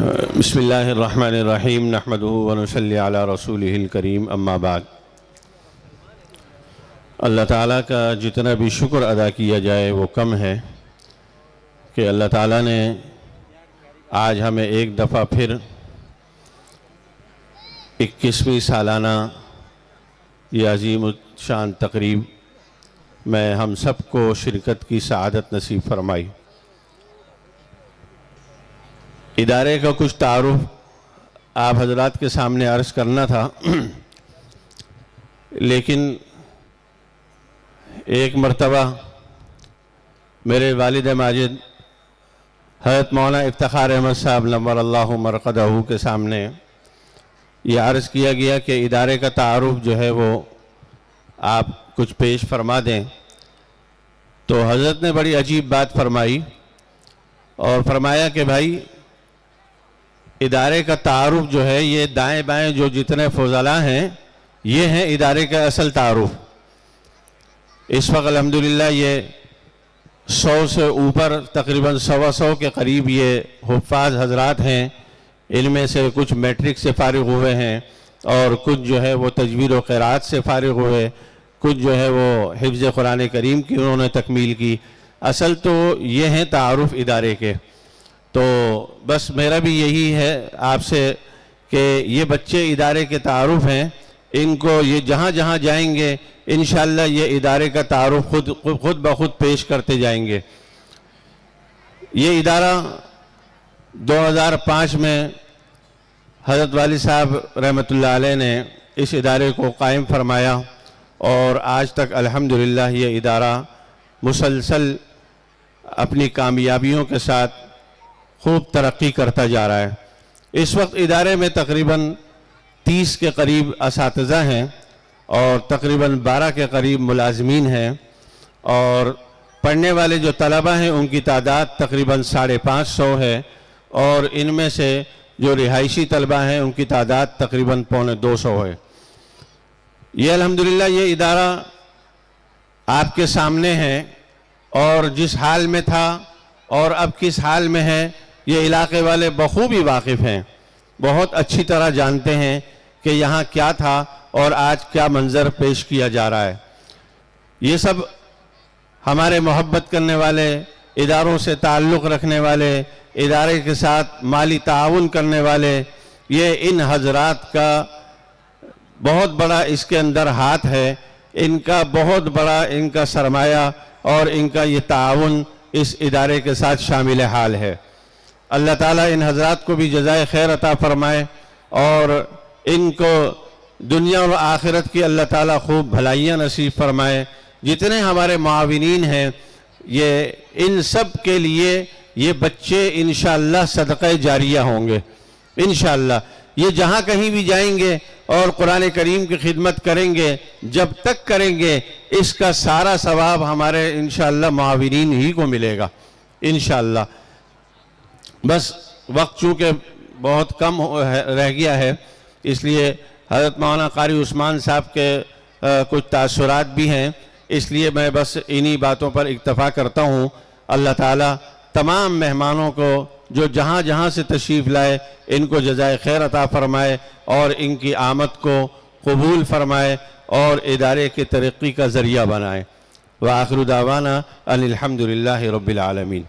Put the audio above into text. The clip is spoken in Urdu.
بسم اللہ الرحمن الرحیم نحمدہ ونصلی علی رسولہ الکریم اما بعد۔ اللہ تعالیٰ کا جتنا بھی شکر ادا کیا جائے وہ کم ہے کہ اللہ تعالیٰ نے آج ہمیں ایک دفعہ پھر 21ویں سالانہ یہ عظیم الشان تقریب میں ہم سب کو شرکت کی سعادت نصیب فرمائی۔ ادارے کا کچھ تعارف آپ حضرات کے سامنے عرض کرنا تھا، لیکن ایک مرتبہ میرے والد ماجد حضرت مولانا افتخار احمد صاحب نور اللہ مرقدہ کے سامنے یہ عرض کیا گیا کہ ادارے کا تعارف جو ہے وہ آپ کچھ پیش فرما دیں، تو حضرت نے بڑی عجیب بات فرمائی اور فرمایا کہ بھائی ادارے کا تعارف جو ہے یہ دائیں بائیں جو جتنے فضلاء ہیں یہ ہیں ادارے کا اصل تعارف۔ اس وقت الحمدللہ یہ 100 سے اوپر تقریباً 125 کے قریب یہ حفاظ حضرات ہیں، ان میں سے کچھ میٹرک سے فارغ ہوئے ہیں اور کچھ جو ہے وہ تجوید و قرات سے فارغ ہوئے، کچھ جو ہے وہ حفظ قرآن کریم کی انہوں نے تکمیل کی۔ اصل تو یہ ہیں تعارف ادارے کے۔ تو بس میرا بھی یہی ہے آپ سے کہ یہ بچے ادارے کے تعارف ہیں، ان کو یہ جہاں جہاں جائیں گے انشاءاللہ یہ ادارے کا تعارف خود بخود پیش کرتے جائیں گے۔ یہ ادارہ 2005 میں حضرت والد صاحب رحمۃ اللہ علیہ نے اس ادارے کو قائم فرمایا اور آج تک الحمدللہ یہ ادارہ مسلسل اپنی کامیابیوں کے ساتھ خوب ترقی کرتا جا رہا ہے۔ اس وقت ادارے میں تقریباً 30 کے قریب اساتذہ ہیں اور تقریباً 12 کے قریب ملازمین ہیں، اور پڑھنے والے جو طلبہ ہیں ان کی تعداد تقریباً 550 ہے، اور ان میں سے جو رہائشی طلبہ ہیں ان کی تعداد تقریباً 250 ہے۔ یہ الحمدللہ یہ ادارہ آپ کے سامنے ہے، اور جس حال میں تھا اور اب کس حال میں ہے یہ علاقے والے بخوبی واقف ہیں، بہت اچھی طرح جانتے ہیں کہ یہاں کیا تھا اور آج کیا منظر پیش کیا جا رہا ہے۔ یہ سب ہمارے محبت کرنے والے، اداروں سے تعلق رکھنے والے، ادارے کے ساتھ مالی تعاون کرنے والے، یہ ان حضرات کا بہت بڑا اس کے اندر ہاتھ ہے، ان کا بہت بڑا ان کا سرمایہ اور ان کا یہ تعاون اس ادارے کے ساتھ شامل حال ہے۔ اللہ تعالیٰ ان حضرات کو بھی جزائے خیر عطا فرمائے اور ان کو دنیا اور آخرت کی اللہ تعالیٰ خوب بھلائیاں نصیب فرمائے۔ جتنے ہمارے معاونین ہیں یہ ان سب کے لیے یہ بچے انشاءاللہ صدقہ جاریہ ہوں گے انشاءاللہ۔ یہ جہاں کہیں بھی جائیں گے اور قرآن کریم کی خدمت کریں گے، جب تک کریں گے اس کا سارا ثواب ہمارے انشاءاللہ معاونین ہی کو ملے گا انشاءاللہ۔ بس وقت چونکہ بہت کم رہ گیا ہے، اس لیے حضرت مولانا قاری عثمان صاحب کے کچھ تاثرات بھی ہیں، اس لیے میں بس انہی باتوں پر اکتفا کرتا ہوں۔ اللہ تعالیٰ تمام مہمانوں کو جو جہاں جہاں سے تشریف لائے ان کو جزائے خیر عطا فرمائے اور ان کی آمد کو قبول فرمائے اور ادارے کی ترقی کا ذریعہ بنائے۔ وآخر دعوانا ان الحمدللہ رب العالمین۔